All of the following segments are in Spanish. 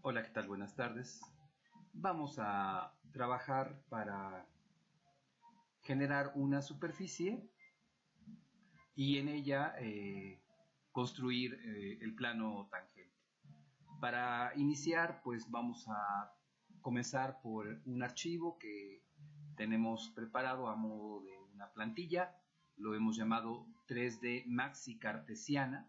Hola, ¿qué tal? Buenas tardes. Vamos a trabajar para generar una superficie y en ella construir el plano tangente. Para iniciar, pues vamos a comenzar por un archivo que tenemos preparado a modo de una plantilla. Lo hemos llamado 3D Maxi Cartesiana.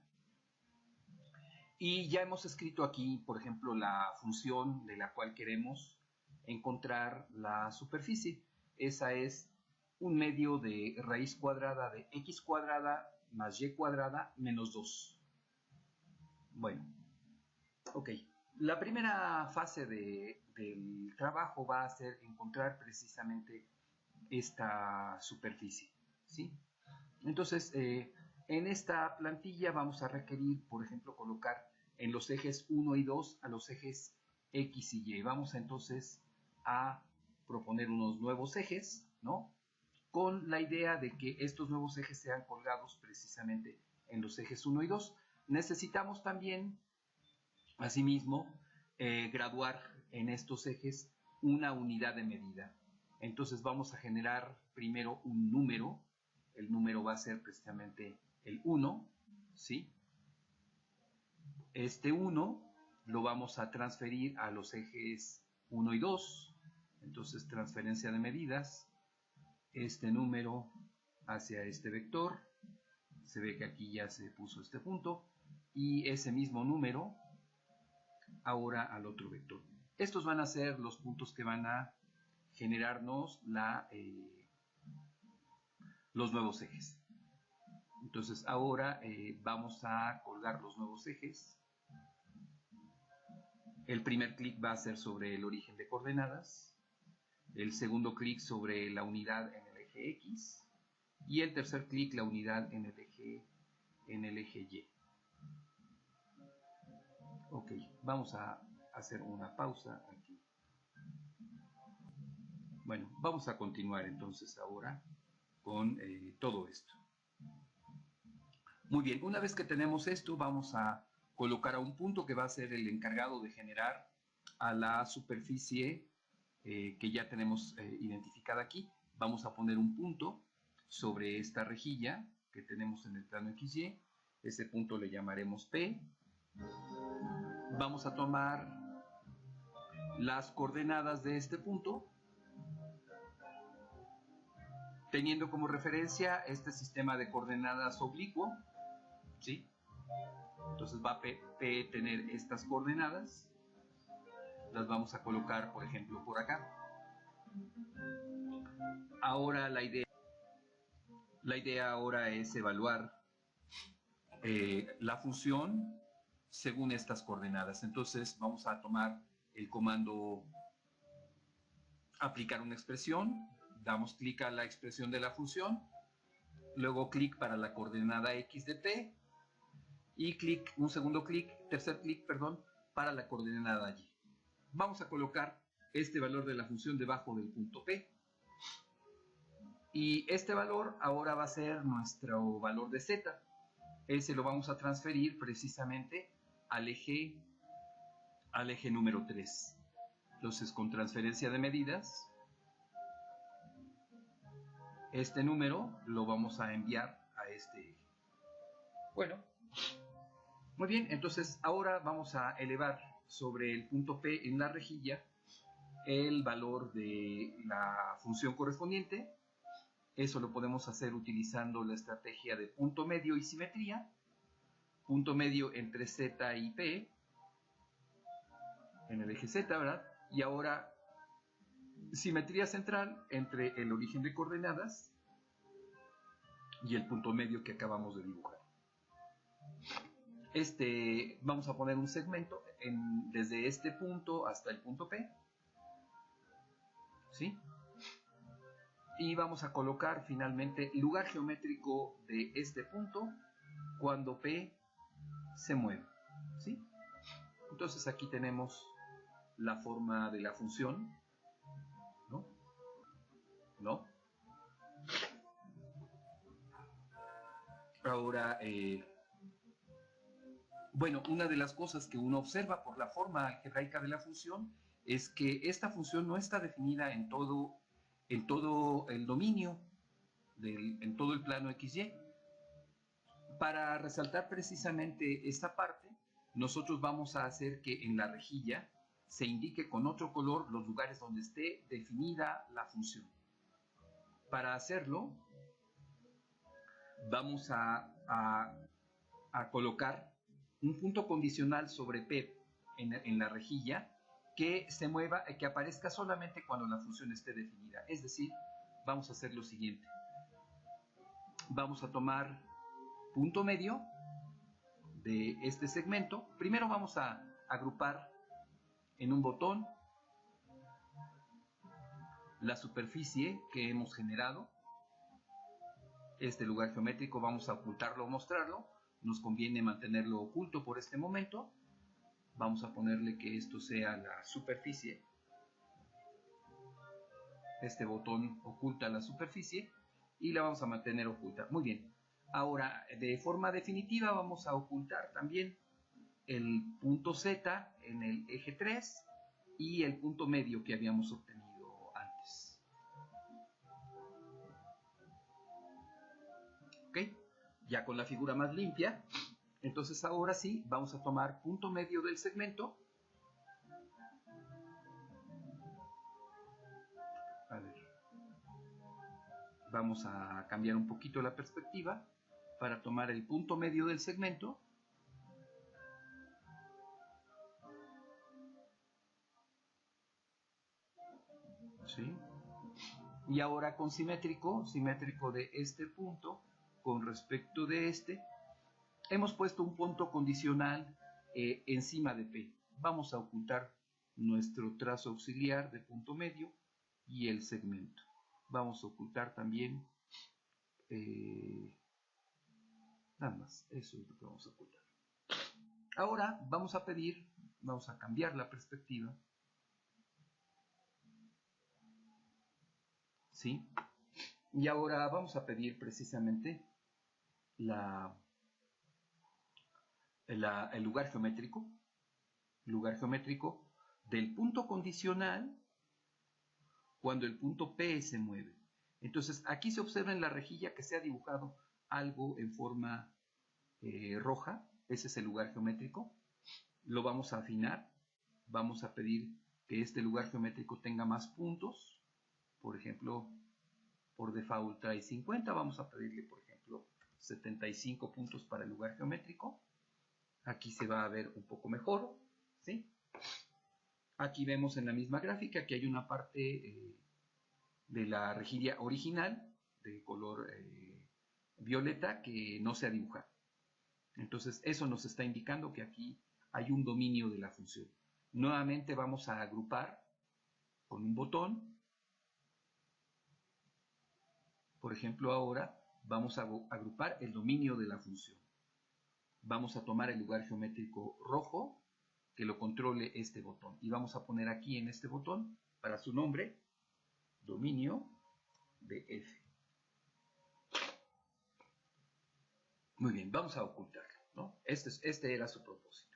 Y ya hemos escrito aquí, por ejemplo, la función de la cual queremos encontrar la superficie. Esa es un medio de raíz cuadrada de x cuadrada más y cuadrada menos 2. Bueno, ok. La primera fase del trabajo va a ser encontrar precisamente esta superficie, ¿sí? Entonces, en esta plantilla vamos a requerir, por ejemplo, colocar en los ejes 1 y 2 a los ejes X y Y. Vamos entonces a proponer unos nuevos ejes, ¿no? Con la idea de que estos nuevos ejes sean colgados precisamente en los ejes 1 y 2. Necesitamos también, asimismo, graduar en estos ejes una unidad de medida. Entonces vamos a generar primero un número. El número va a ser precisamente el 1, ¿sí? Este 1 lo vamos a transferir a los ejes 1 y 2. Entonces, transferencia de medidas. Este número hacia este vector. Se ve que aquí ya se puso este punto. Y ese mismo número ahora al otro vector. Estos van a ser los puntos que van a generarnos los nuevos ejes. Entonces ahora vamos a colgar los nuevos ejes. El primer clic va a ser sobre el origen de coordenadas, el segundo clic sobre la unidad en el eje X y el tercer clic la unidad en el eje Y. Ok, vamos a hacer una pausa aquí. Bueno, vamos a continuar entonces ahora con todo esto. Muy bien, una vez que tenemos esto, vamos a colocar a un punto que va a ser el encargado de generar a la superficie que ya tenemos identificada aquí. Vamos a poner un punto sobre esta rejilla que tenemos en el plano XY. Ese punto le llamaremos P. Vamos a tomar las coordenadas de este punto, teniendo como referencia este sistema de coordenadas oblicuo, ¿sí? Entonces va a P tener estas coordenadas. Las vamos a colocar, por ejemplo, por acá. Ahora la idea ahora es evaluar la función según estas coordenadas. Entonces vamos a tomar el comando aplicar una expresión, damos clic a la expresión de la función, luego clic para la coordenada X de P y un segundo clic, tercer clic, perdón, para la coordenada Y. Vamos a colocar este valor de la función debajo del punto P. Y este valor ahora va a ser nuestro valor de Z. Ese lo vamos a transferir precisamente al eje número 3. Entonces, con transferencia de medidas, este número lo vamos a enviar a este eje. Bueno, muy bien, entonces ahora vamos a elevar sobre el punto P en la rejilla el valor de la función correspondiente. Eso lo podemos hacer utilizando la estrategia de punto medio y simetría. Punto medio entre Z y P, en el eje Z, ¿verdad? Y ahora simetría central entre el origen de coordenadas y el punto medio que acabamos de dibujar. Vamos a poner un segmento desde este punto hasta el punto P, ¿sí? Y vamos a colocar finalmente el lugar geométrico de este punto cuando P se mueve, ¿sí? Entonces aquí tenemos la forma de la función, ¿no? Ahora Bueno, una de las cosas que uno observa por la forma algebraica de la función es que esta función no está definida en todo el dominio, en todo el plano XY. Para resaltar precisamente esta parte, nosotros vamos a hacer que en la rejilla se indique con otro color los lugares donde esté definida la función. Para hacerlo, vamos a colocar un punto condicional sobre P en la rejilla que se mueva, que aparezca solamente cuando la función esté definida. Es decir, vamos a hacer lo siguiente. Vamos a tomar punto medio de este segmento. Primero vamos a agrupar en un botón la superficie que hemos generado. Este lugar geométrico vamos a ocultarlo o mostrarlo. Nos conviene mantenerlo oculto por este momento. Vamos a ponerle que esto sea la superficie. Este botón oculta la superficie y la vamos a mantener oculta. Muy bien. Ahora, de forma definitiva, vamos a ocultar también el punto Z en el eje 3 y el punto medio que habíamos obtenido antes. ¿Ok? Ya con la figura más limpia. Entonces ahora sí, vamos a tomar punto medio del segmento. A ver. Vamos a cambiar un poquito la perspectiva para tomar el punto medio del segmento. ¿Sí? Y ahora con simétrico de este punto con respecto de este, hemos puesto un punto condicional encima de P. Vamos a ocultar nuestro trazo auxiliar de punto medio y el segmento. Vamos a ocultar también, nada más, eso es lo que vamos a ocultar. Ahora vamos a cambiar la perspectiva. ¿Sí? Y ahora vamos a pedir precisamente el lugar geométrico del punto condicional cuando el punto P se mueve. Entonces aquí se observa en la rejilla que se ha dibujado algo en forma roja. Ese es el lugar geométrico. Lo vamos a afinar. Vamos a pedir que este lugar geométrico tenga más puntos. Por ejemplo, por default trae 50. Vamos a pedirle, por ejemplo, 75 puntos para el lugar geométrico. Aquí se va a ver un poco mejor, ¿sí? Aquí vemos en la misma gráfica que hay una parte de la rejilla original de color violeta que no se ha dibujado. Entonces eso nos está indicando que aquí hay un dominio de la función. Nuevamente vamos a agrupar con un botón. Por ejemplo, ahora vamos a agrupar el dominio de la función. Vamos a tomar el lugar geométrico rojo que lo controle este botón. Y vamos a poner aquí en este botón, para su nombre, dominio de F. Muy bien, vamos a ocultarlo, ¿no? Este era su propósito.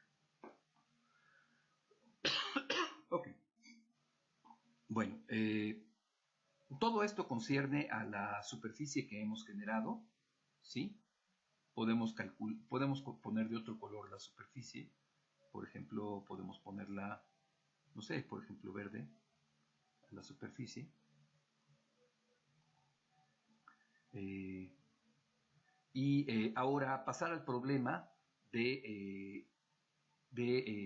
Ok. Bueno, todo esto concierne a la superficie que hemos generado, ¿sí? Podemos poner de otro color la superficie. Por ejemplo, podemos ponerla, no sé, por ejemplo, verde, la superficie. Ahora pasar al problema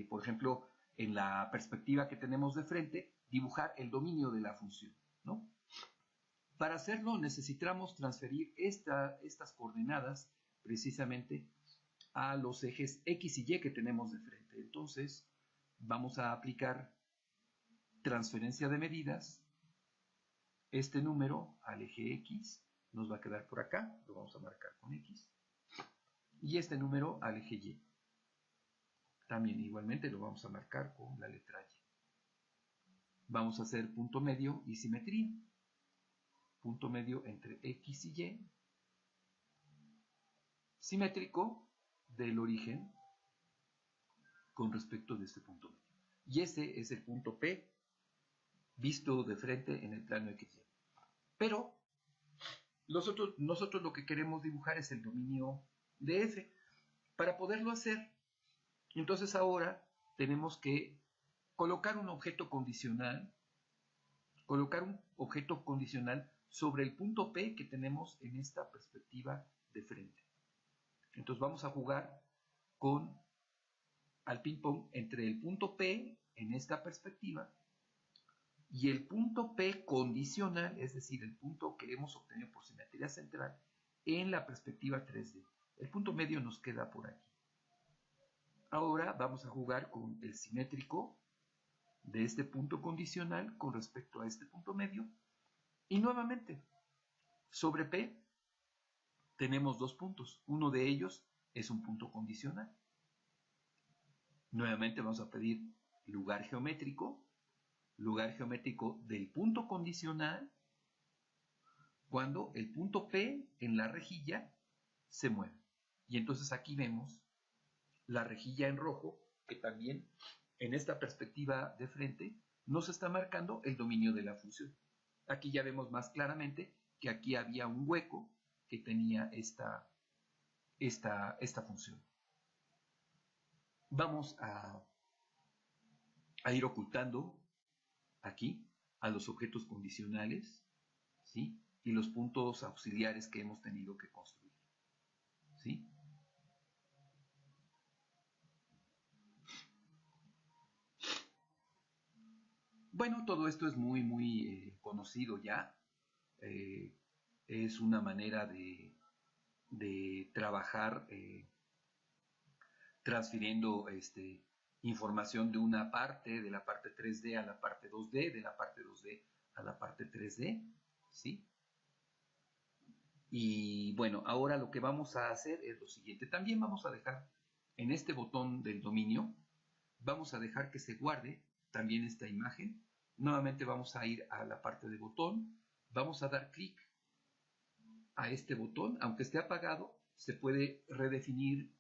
por ejemplo, en la perspectiva que tenemos de frente, dibujar el dominio de la función, ¿no? Para hacerlo necesitamos transferir estas coordenadas precisamente a los ejes X y Y que tenemos de frente. Entonces, vamos a aplicar transferencia de medidas. Este número al eje X nos va a quedar por acá, lo vamos a marcar con X. Y este número al eje Y. También igualmente lo vamos a marcar con la letra Y. Vamos a hacer punto medio y simetría. Punto medio entre X y Y. Simétrico del origen con respecto de este punto medio. Y ese es el punto P visto de frente en el plano XY. Pero nosotros lo que queremos dibujar es el dominio de F. Para poderlo hacer, entonces ahora tenemos que colocar un objeto condicional sobre el punto P que tenemos en esta perspectiva de frente. Entonces vamos a jugar al ping-pong entre el punto P en esta perspectiva y el punto P condicional, es decir, el punto que hemos obtenido por simetría central en la perspectiva 3D. El punto medio nos queda por aquí. Ahora vamos a jugar con el simétrico de este punto condicional con respecto a este punto medio. Y nuevamente, sobre P tenemos dos puntos. Uno de ellos es un punto condicional. Nuevamente vamos a pedir lugar geométrico del punto condicional cuando el punto P en la rejilla se mueve. Y entonces aquí vemos la rejilla en rojo, que también en esta perspectiva de frente nos está marcando el dominio de la función. Aquí ya vemos más claramente que aquí había un hueco que tenía esta función. Vamos a ir ocultando aquí a los objetos condicionales, ¿sí? Y los puntos auxiliares que hemos tenido que construir, ¿sí? Bueno, todo esto es muy conocido ya. Es una manera de trabajar transfiriendo información de una parte, de la parte 3D a la parte 2D, de la parte 2D a la parte 3D, ¿sí? Y bueno, ahora lo que vamos a hacer es lo siguiente. También vamos a dejar en este botón del dominio, vamos a dejar que se guarde también esta imagen. Nuevamente vamos a ir a la parte de botón, vamos a dar clic a este botón, aunque esté apagado, se puede redefinir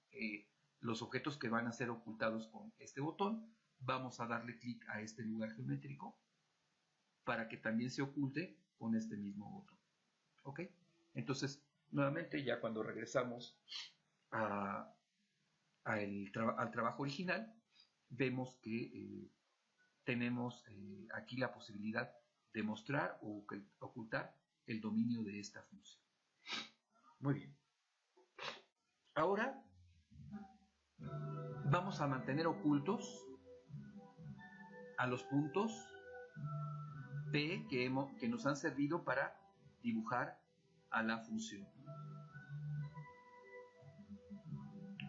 los objetos que van a ser ocultados con este botón. Vamos a darle clic a este lugar geométrico para que también se oculte con este mismo botón. ¿Ok? Entonces, nuevamente, ya cuando regresamos al trabajo original, vemos que tenemos aquí la posibilidad de mostrar o ocultar el dominio de esta función. Muy bien. Ahora vamos a mantener ocultos a los puntos P que nos han servido para dibujar a la función.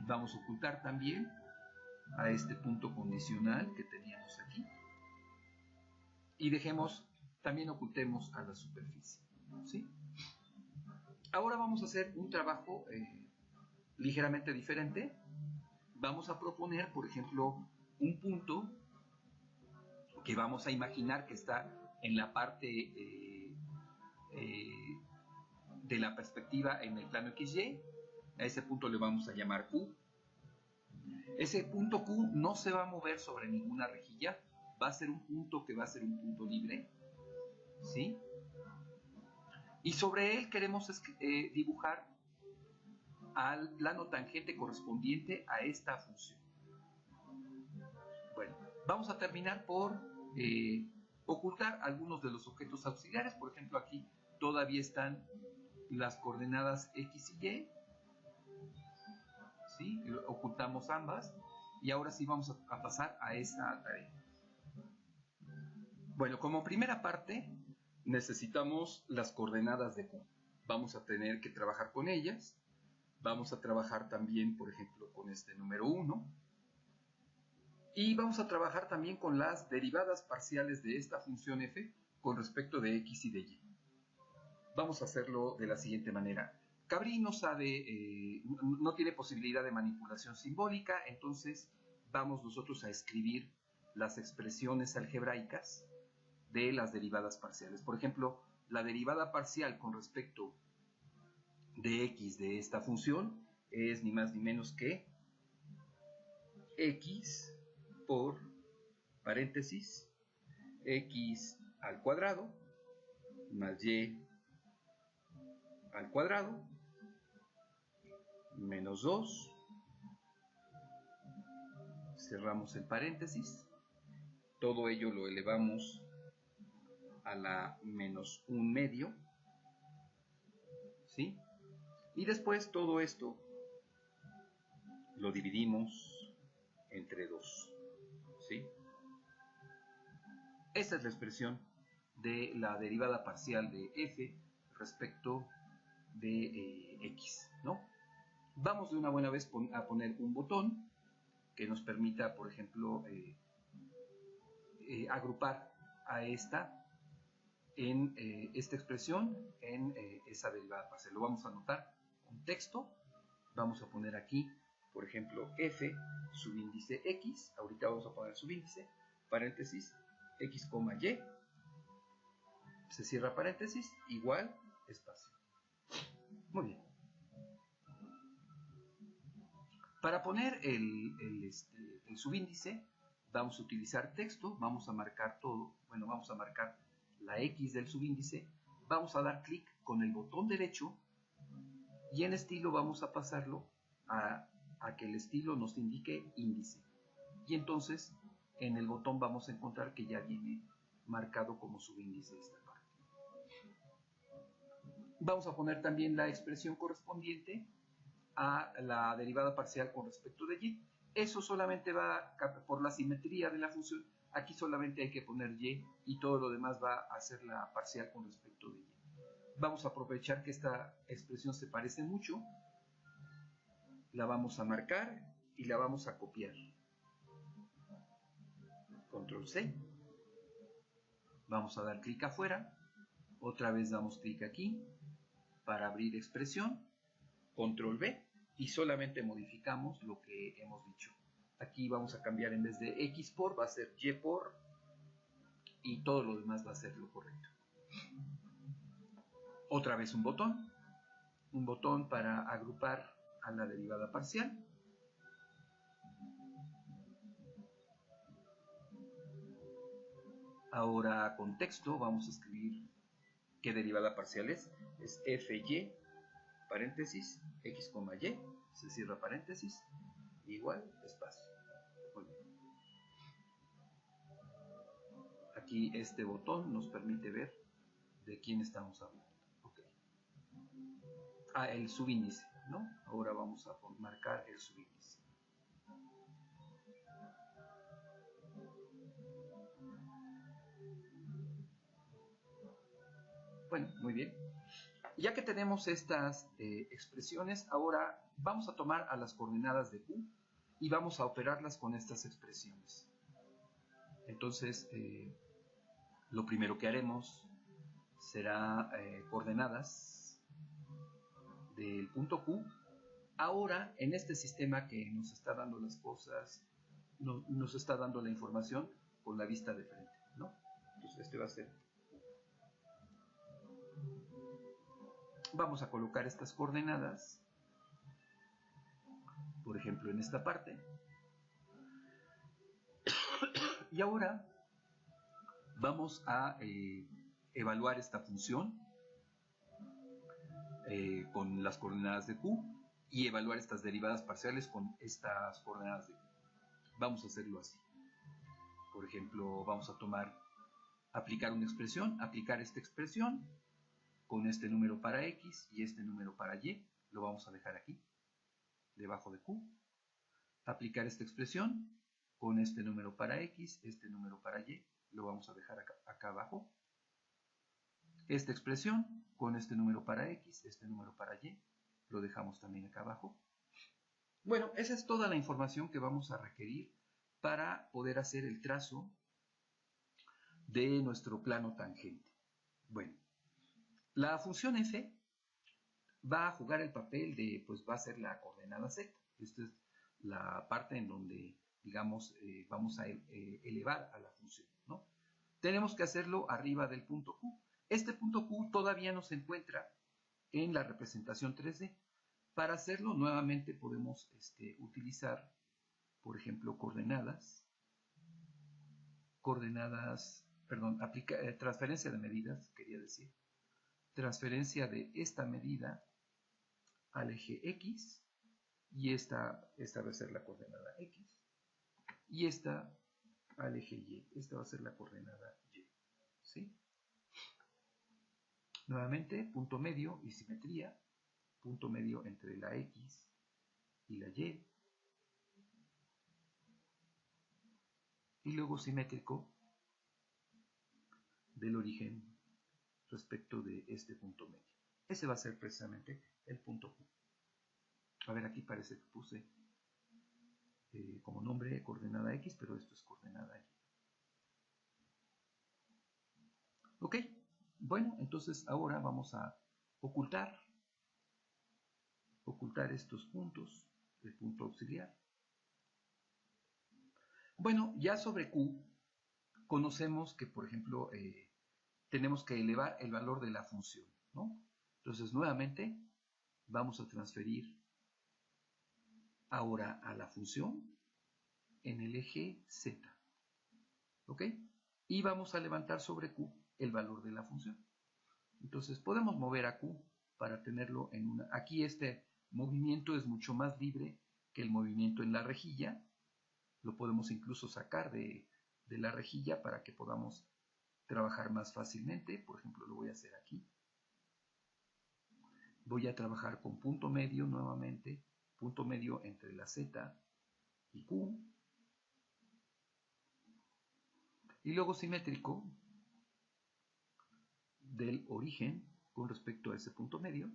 Vamos a ocultar también a este punto condicional que teníamos aquí. Y también ocultemos a la superficie, ¿sí? Ahora vamos a hacer un trabajo ligeramente diferente. Vamos a proponer, por ejemplo, un punto que vamos a imaginar que está en la parte de la perspectiva en el plano XY. A ese punto le vamos a llamar Q. Ese punto Q no se va a mover sobre ninguna rejilla, va a ser un punto que va a ser un punto libre, ¿sí? Y sobre él queremos dibujar al plano tangente correspondiente a esta función. Bueno, vamos a terminar por ocultar algunos de los objetos auxiliares. Por ejemplo, aquí todavía están las coordenadas X y Y, ¿sí? Ocultamos ambas y ahora sí vamos a pasar a esa tarea. Bueno, como primera parte necesitamos las coordenadas de Q. Vamos a tener que trabajar con ellas. Vamos a trabajar también, por ejemplo, con este número 1. Y vamos a trabajar también con las derivadas parciales de esta función f con respecto de x y de y. Vamos a hacerlo de la siguiente manera. Cabri no tiene posibilidad de manipulación simbólica, entonces vamos nosotros a escribir las expresiones algebraicas de las derivadas parciales. Por ejemplo, la derivada parcial con respecto de x de esta función es ni más ni menos que x por paréntesis x al cuadrado más y al cuadrado menos 2, cerramos el paréntesis, todo ello lo elevamos a la menos 1/2, ¿sí? Y después todo esto lo dividimos entre 2, ¿sí? Esta es la expresión de la derivada parcial de f respecto de x, ¿no? Vamos de una buena vez a poner un botón que nos permita, por ejemplo, agrupar a esta en esta expresión en esa derivada parcial. Lo vamos a anotar con texto. Vamos a poner aquí, por ejemplo, f subíndice x. Ahorita vamos a poner subíndice, paréntesis, x, y. Se cierra paréntesis, igual, espacio. Muy bien. Para poner el subíndice, vamos a utilizar texto, vamos a marcar todo, bueno, vamos a marcar la X del subíndice, vamos a dar clic con el botón derecho y en estilo vamos a pasarlo a que el estilo nos indique índice. Y entonces en el botón vamos a encontrar que ya viene marcado como subíndice esta parte. Vamos a poner también la expresión correspondiente a la derivada parcial con respecto de y. Eso solamente va por la simetría de la función. Aquí solamente hay que poner y todo lo demás va a ser la parcial con respecto de y. Vamos a aprovechar que esta expresión se parece mucho. La vamos a marcar y la vamos a copiar. Control C. Vamos a dar clic afuera. Otra vez damos clic aquí para abrir expresión. Control V y solamente modificamos lo que hemos dicho. Aquí vamos a cambiar en vez de x por, va a ser y por y todo lo demás va a ser lo correcto. Otra vez un botón para agrupar a la derivada parcial. Ahora con texto vamos a escribir qué derivada parcial es fy paréntesis, x, y, se cierra paréntesis, igual, espacio. Muy bien. Aquí este botón nos permite ver de quién estamos hablando. Okay. El subíndice, ¿no? Ahora vamos a marcar el subíndice. Bueno, muy bien. Ya que tenemos estas expresiones, ahora vamos a tomar a las coordenadas de Q y vamos a operarlas con estas expresiones. Entonces, lo primero que haremos será coordenadas del punto Q. Ahora, en este sistema que nos está dando las cosas, nos está dando la información con la vista de frente, ¿no? Entonces, este va a ser. Vamos a colocar estas coordenadas, por ejemplo, en esta parte. Y ahora vamos a evaluar esta función con las coordenadas de Q y evaluar estas derivadas parciales con estas coordenadas de Q. Vamos a hacerlo así. Por ejemplo, vamos a aplicar una expresión, aplicar esta expresión con este número para x y este número para y, lo vamos a dejar aquí, debajo de Q. Aplicar esta expresión con este número para x, este número para y, lo vamos a dejar acá abajo. Esta expresión con este número para x, este número para y, lo dejamos también acá abajo. Bueno, esa es toda la información que vamos a requerir para poder hacer el trazo de nuestro plano tangente. Bueno, la función f va a jugar el papel de, pues va a ser la coordenada z. Esta es la parte en donde, digamos, vamos a elevar a la función, ¿no? Tenemos que hacerlo arriba del punto Q. Este punto Q todavía no se encuentra en la representación 3D. Para hacerlo, nuevamente podemos utilizar, por ejemplo, coordenadas coordenadas, perdón, transferencia de medidas, quería decir, transferencia de esta medida al eje X, y esta va a ser la coordenada X, y esta al eje Y, esta va a ser la coordenada Y, ¿sí? Nuevamente, punto medio y simetría, punto medio entre la X y la Y, y luego simétrico del origen respecto de este punto medio. Ese va a ser precisamente el punto Q. A ver, aquí parece que puse como nombre coordenada X, pero esto es coordenada Y. Ok, bueno, entonces ahora vamos a ocultar estos puntos, el punto auxiliar. Bueno, ya sobre Q conocemos que, por ejemplo, tenemos que elevar el valor de la función, ¿no? Entonces, nuevamente, vamos a transferir ahora a la función en el eje Z, ¿ok? Y vamos a levantar sobre Q el valor de la función. Entonces, podemos mover a Q para tenerlo en una... Aquí este movimiento es mucho más libre que el movimiento en la rejilla. Lo podemos incluso sacar de la rejilla para que podamos trabajar más fácilmente. Por ejemplo, lo voy a hacer aquí. Voy a trabajar con punto medio nuevamente, punto medio entre la Z y Q, y luego simétrico del origen con respecto a ese punto medio,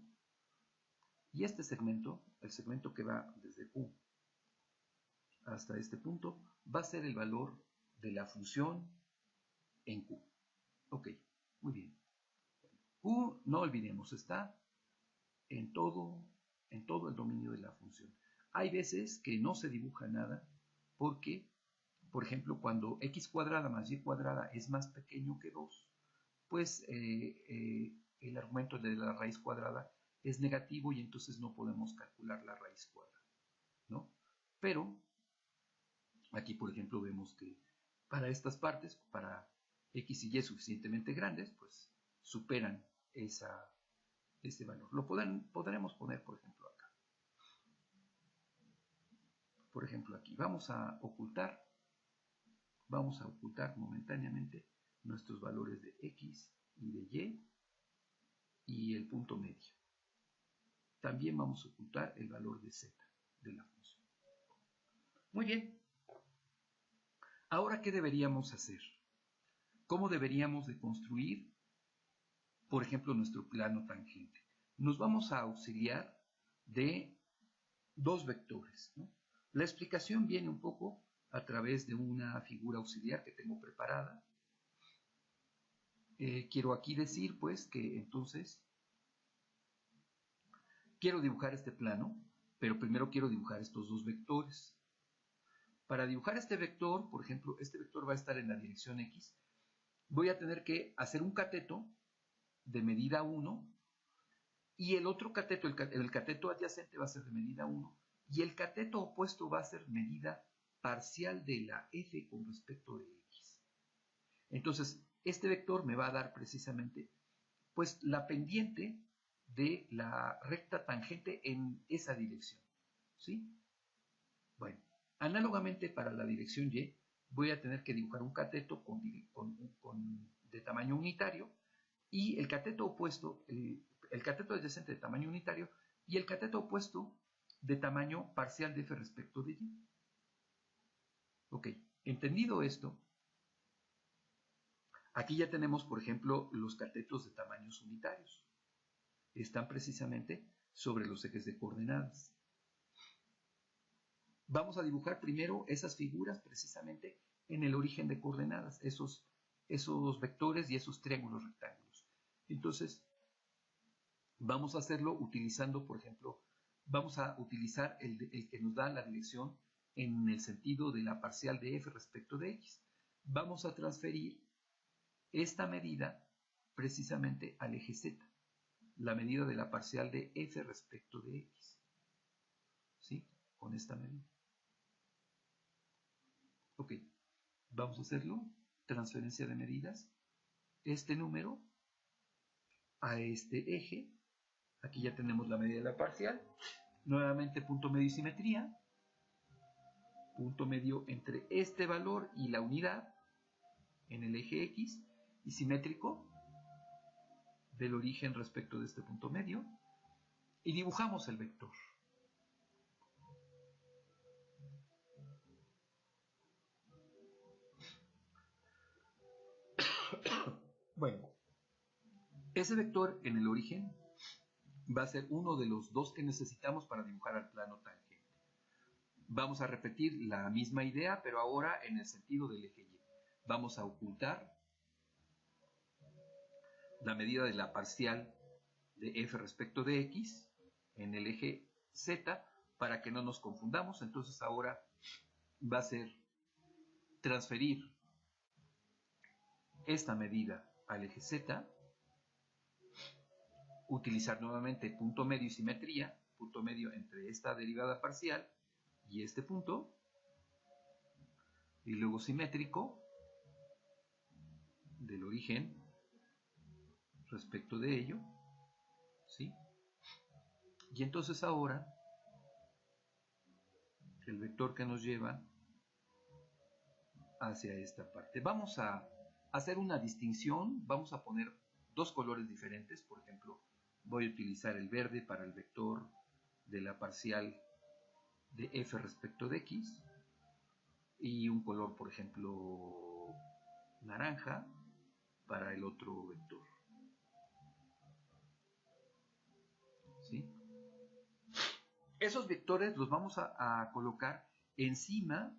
y este segmento, el segmento que va desde Q hasta este punto, va a ser el valor de la función en Q. Ok, muy bien. Q, no olvidemos, está en todo el dominio de la función. Hay veces que no se dibuja nada porque, por ejemplo, cuando x cuadrada más y cuadrada es más pequeño que 2, pues el argumento de la raíz cuadrada es negativo y entonces no podemos calcular la raíz cuadrada, ¿no? Pero aquí, por ejemplo, vemos que para estas partes, para x y y suficientemente grandes, pues superan ese valor. Lo podremos poner, por ejemplo, acá. Por ejemplo, aquí vamos a ocultar momentáneamente nuestros valores de x y de y el punto medio. También vamos a ocultar el valor de z de la función. Muy bien. Ahora, ¿qué deberíamos hacer? ¿Cómo deberíamos de construir, por ejemplo, nuestro plano tangente? Nos vamos a auxiliar de dos vectores, ¿no? La explicación viene un poco a través de una figura auxiliar que tengo preparada. Quiero aquí decir, pues, que entonces quiero dibujar este plano, pero primero quiero dibujar estos dos vectores. Para dibujar este vector, por ejemplo, este vector va a estar en la dirección X, voy a tener que hacer un cateto de medida 1 y el otro cateto, el cateto adyacente va a ser de medida 1 y el cateto opuesto va a ser medida parcial de la f con respecto de x. Entonces, este vector me va a dar precisamente pues la pendiente de la recta tangente en esa dirección, ¿sí? Bueno, análogamente para la dirección y voy a tener que dibujar un cateto de tamaño unitario y el cateto opuesto, el cateto adyacente de tamaño unitario y el cateto opuesto de tamaño parcial de f respecto de y. Ok, entendido esto, aquí ya tenemos, por ejemplo, los catetos de tamaños unitarios. Están precisamente sobre los ejes de coordenadas. Vamos a dibujar primero esas figuras precisamente en el origen de coordenadas, esos vectores y esos triángulos rectángulos. Entonces, vamos a hacerlo utilizando, por ejemplo, vamos a utilizar el que nos da la dirección en el sentido de la parcial de f respecto de x. Vamos a transferir esta medida precisamente al eje z, la medida de la parcial de f respecto de x, ¿sí? Con esta medida. Ok, vamos a hacerlo transferencia de medidas, este número a este eje. Aquí ya tenemos la medida de la parcial. Nuevamente punto medio y simetría. Punto medio entre este valor y la unidad en el eje X, y simétrico del origen respecto de este punto medio, y dibujamos el vector. Bueno, ese vector en el origen va a ser uno de los dos que necesitamos para dibujar al plano tangente. Vamos a repetir la misma idea, pero ahora en el sentido del eje Y. Vamos a ocultar la medida de la parcial de f respecto de x en el eje z para que no nos confundamos. Entonces ahora va a ser transferir esta medida al eje z, utilizar nuevamente punto medio y simetría, punto medio entre esta derivada parcial y este punto, y luego simétrico del origen respecto de ello, ¿sí? Y entonces ahora el vector que nos lleva hacia esta parte. Vamos a hacer una distinción, vamos a poner dos colores diferentes. Por ejemplo, voy a utilizar el verde para el vector de la parcial de f respecto de x, y un color, por ejemplo, naranja para el otro vector, ¿sí? Esos vectores los vamos a colocar encima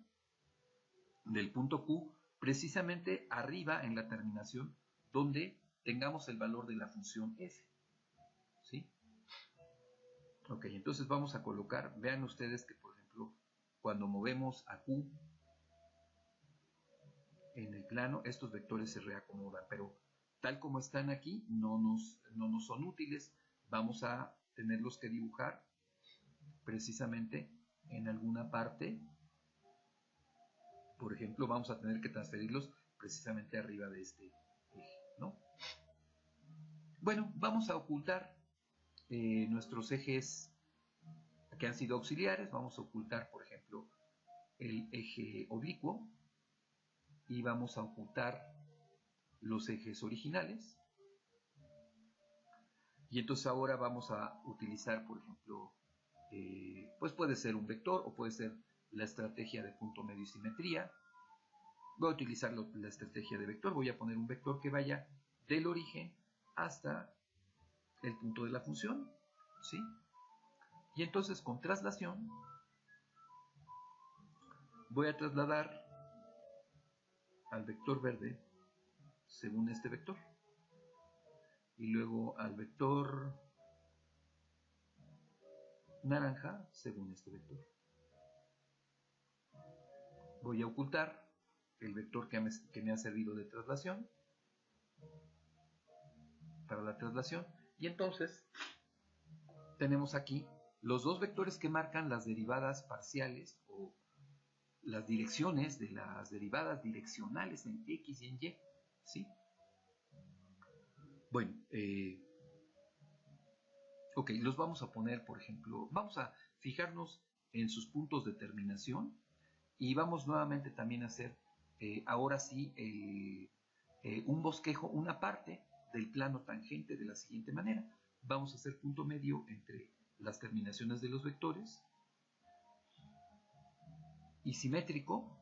del punto Q, precisamente arriba en la terminación donde tengamos el valor de la función f, ¿sí? Ok, entonces vamos a colocar, vean ustedes que por ejemplo cuando movemos a Q en el plano, estos vectores se reacomodan, pero tal como están aquí no nos son útiles. Vamos a tenerlos que dibujar precisamente en alguna parte. Por ejemplo, vamos a tener que transferirlos precisamente arriba de este eje, ¿no? Bueno, vamos a ocultar nuestros ejes que han sido auxiliares. Vamos a ocultar, por ejemplo, el eje oblicuo, y vamos a ocultar los ejes originales. Y entonces ahora vamos a utilizar, por ejemplo, pues puede ser un vector o puede ser la estrategia de punto medio y simetría. Voy a utilizar la estrategia de vector. Voy a poner un vector que vaya del origen hasta el punto de la función, ¿sí? Y entonces con traslación voy a trasladar al vector verde según este vector, y luego al vector naranja según este vector. Voy a ocultar el vector que me ha servido de traslación para la traslación, y entonces tenemos aquí los dos vectores que marcan las derivadas parciales o las direcciones de las derivadas direccionales en X y en Y, ¿sí? Bueno, ok, los vamos a poner, por ejemplo, vamos a fijarnos en sus puntos de terminación, y vamos nuevamente también a hacer, ahora sí, un bosquejo, una parte del plano tangente de la siguiente manera. Vamos a hacer punto medio entre las terminaciones de los vectores, y simétrico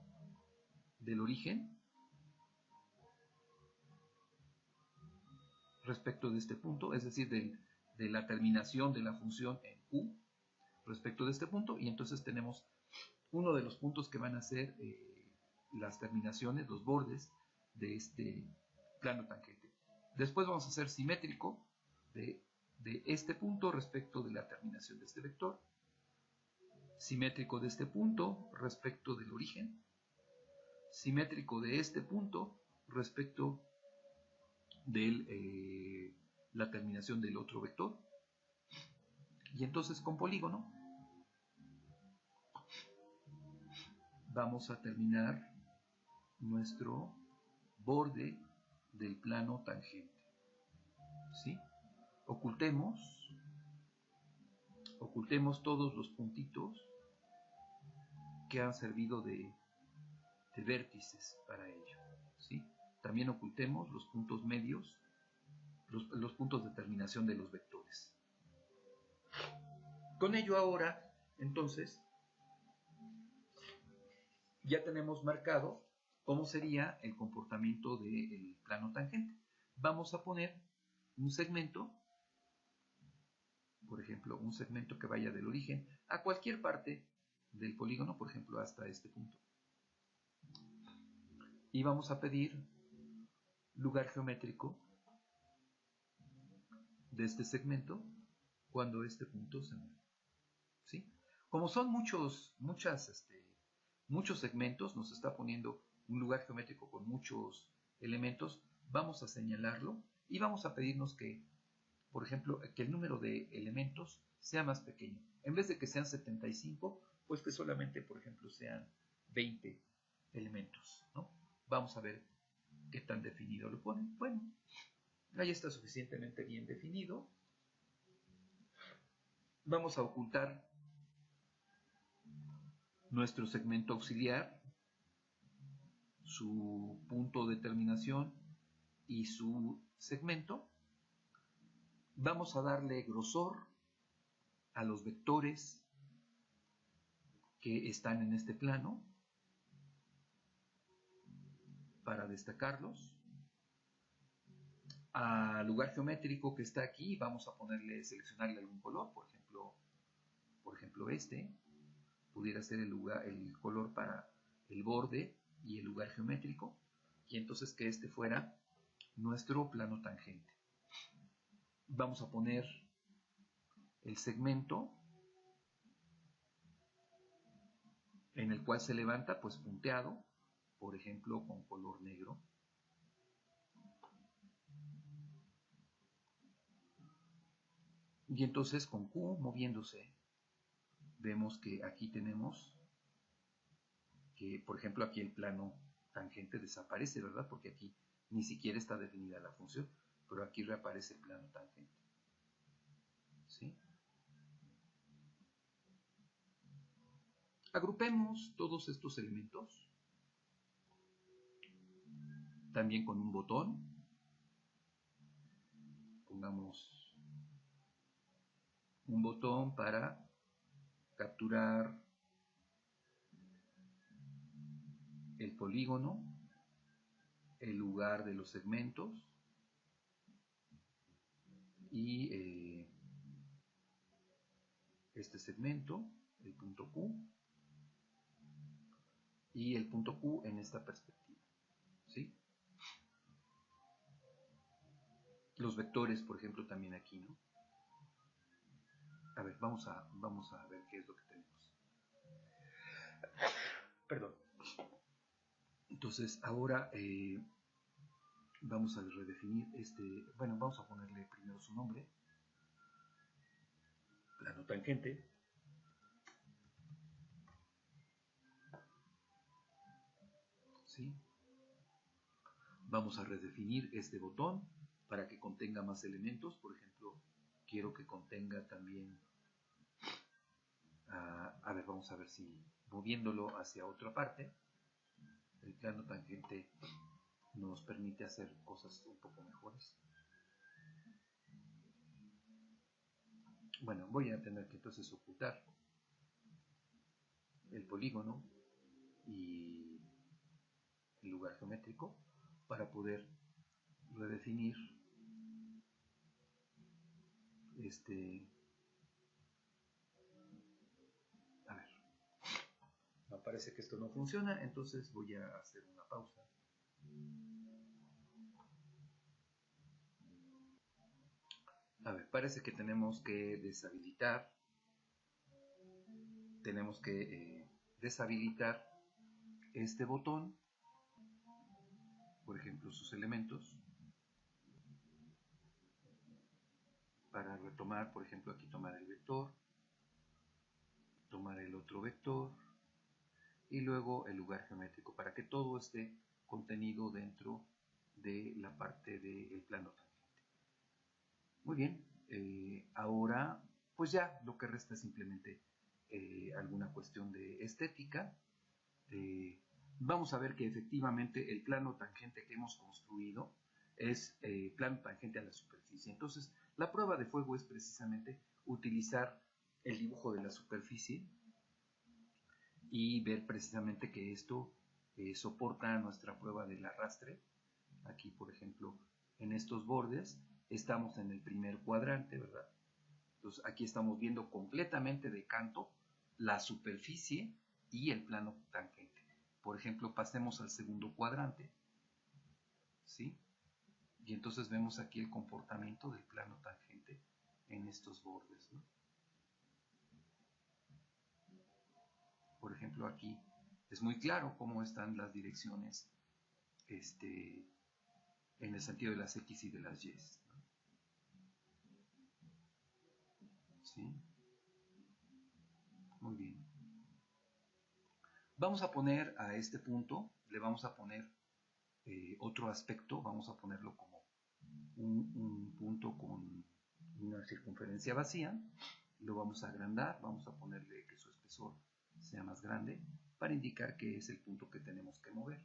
del origen respecto de este punto, es decir, de la terminación de la función en Q respecto de este punto. Y entonces tenemos uno de los puntos que van a ser las terminaciones, los bordes de este plano tangente. Después vamos a hacer simétrico de este punto respecto de la terminación de este vector, simétrico de este punto respecto del origen, simétrico de este punto respecto de la terminación del otro vector. Y entonces con polígono vamos a terminar nuestro borde del plano tangente. ¿Sí? Ocultemos todos los puntitos que han servido de vértices para ello. ¿Sí? También ocultemos los puntos medios, los puntos de terminación de los vectores. Con ello ahora, entonces, ya tenemos marcado cómo sería el comportamiento del plano tangente. Vamos a poner un segmento, por ejemplo, un segmento que vaya del origen a cualquier parte del polígono, por ejemplo, hasta este punto. Y vamos a pedir lugar geométrico de este segmento cuando este punto se mueve. ¿Sí? Como son muchos segmentos, nos está poniendo un lugar geométrico con muchos elementos, vamos a señalarlo y vamos a pedirnos que, por ejemplo, que el número de elementos sea más pequeño. En vez de que sean 75, pues que solamente, por ejemplo, sean 20 elementos, ¿no? Vamos a ver qué tan definido lo ponen. Bueno, ahí está suficientemente bien definido. Vamos a ocultar nuestro segmento auxiliar, su punto de terminación y su segmento. Vamos a darle grosor a los vectores que están en este plano para destacarlos. Al lugar geométrico que está aquí vamos a seleccionarle algún color, por ejemplo este pudiera ser el color para el borde y el lugar geométrico, y entonces que este fuera nuestro plano tangente. Vamos a poner el segmento en el cual se levanta, pues punteado, por ejemplo con color negro. Y entonces con Q moviéndose, vemos que aquí tenemos que, por ejemplo, aquí el plano tangente desaparece, ¿verdad? Porque aquí ni siquiera está definida la función, pero aquí reaparece el plano tangente. ¿Sí? Agrupemos todos estos elementos, también con un botón. Pongamos un botón para capturar el polígono, el lugar de los segmentos y este segmento, el punto Q, y el punto Q en esta perspectiva. ¿Sí? Los vectores, por ejemplo, también aquí, ¿no? A ver, vamos a ver qué es lo que tenemos. Perdón. Entonces, ahora vamos a redefinir vamos a ponerle primero su nombre, plano tangente. ¿Sí? Vamos a redefinir este botón para que contenga más elementos. Por ejemplo, quiero que contenga también, a ver, vamos a ver si moviéndolo hacia otra parte, el plano tangente nos permite hacer cosas un poco mejores. Bueno, voy a tener que entonces ocultar el polígono y el lugar geométrico para poder redefinir a ver, me parece que esto no funciona, entonces voy a hacer una pausa. A ver, parece que tenemos que deshabilitar este botón, por ejemplo sus elementos, para retomar, por ejemplo aquí tomar el vector, tomar el otro vector y luego el lugar geométrico, para que todo esté contenido dentro de la parte del plano tangente. Muy bien, ahora pues ya lo que resta es simplemente alguna cuestión de estética. Vamos a ver que efectivamente el plano tangente que hemos construido es plano tangente a la superficie. Entonces, la prueba de fuego es precisamente utilizar el dibujo de la superficie y ver precisamente que esto soporta nuestra prueba del arrastre. Aquí, por ejemplo, en estos bordes estamos en el primer cuadrante, ¿verdad? Entonces, aquí estamos viendo completamente de canto la superficie y el plano tangente. Por ejemplo, pasemos al segundo cuadrante, ¿sí? Y entonces vemos aquí el comportamiento del plano tangente en estos bordes, ¿no? Por ejemplo, aquí es muy claro cómo están las direcciones en el sentido de las X y de las Y, ¿no? ¿Sí? Muy bien. Vamos a poner a este punto, le vamos a poner otro aspecto, vamos a ponerlo como un punto con una circunferencia vacía, lo vamos a agrandar, vamos a ponerle que su espesor sea más grande para indicar que es el punto que tenemos que mover.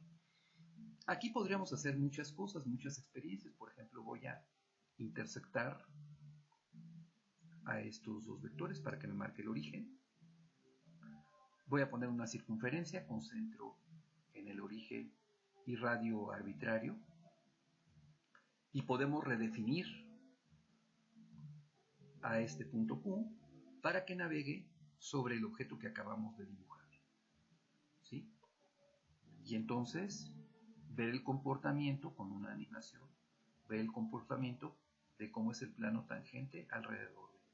Aquí podríamos hacer muchas cosas, muchas experiencias. Por ejemplo, voy a intersectar a estos dos vectores para que me marque el origen. Voy a poner una circunferencia con centro en el origen y radio arbitrario. Y podemos redefinir a este punto Q para que navegue sobre el objeto que acabamos de dibujar, ¿sí? Y entonces ver el comportamiento con una animación, ver el comportamiento de cómo es el plano tangente alrededor de él.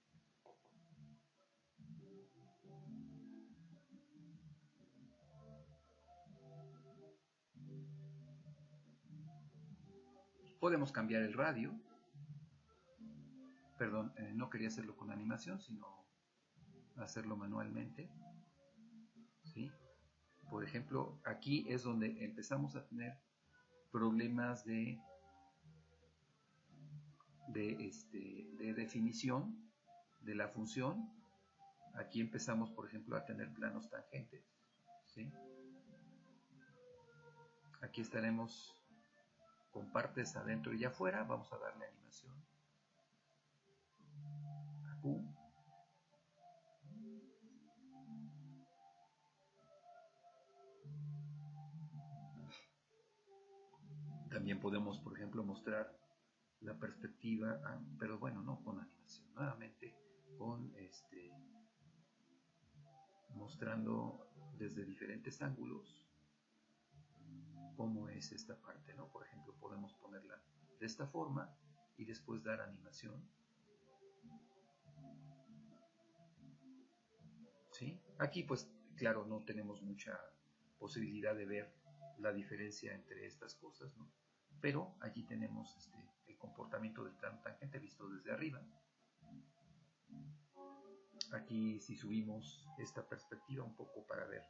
Podemos cambiar el radio, perdón, no quería hacerlo con animación, sino hacerlo manualmente, ¿sí? Por ejemplo, aquí es donde empezamos a tener problemas de definición de la función. Aquí empezamos, por ejemplo, a tener planos tangentes, ¿sí? Aquí estaremos con partes adentro y afuera. Vamos a darle animación a Q. También podemos, por ejemplo, mostrar la perspectiva, pero bueno, no con animación, nuevamente con mostrando desde diferentes ángulos cómo es esta parte, ¿no? Por ejemplo, podemos ponerla de esta forma y después dar animación, ¿sí? Aquí, pues, claro, no tenemos mucha posibilidad de ver la diferencia entre estas cosas, ¿no? Pero allí tenemos el comportamiento del plano tangente visto desde arriba. Aquí si subimos esta perspectiva un poco para ver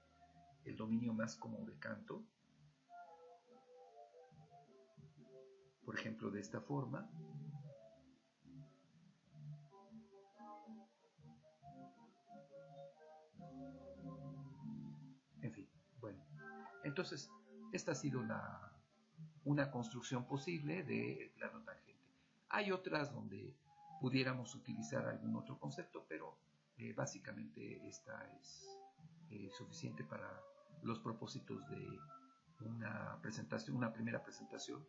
el dominio más como de canto, por ejemplo de esta forma, en fin, bueno, entonces esta ha sido una construcción posible del plano tangente. Hay otras donde pudiéramos utilizar algún otro concepto, pero básicamente esta es suficiente para los propósitos de una presentación, una primera presentación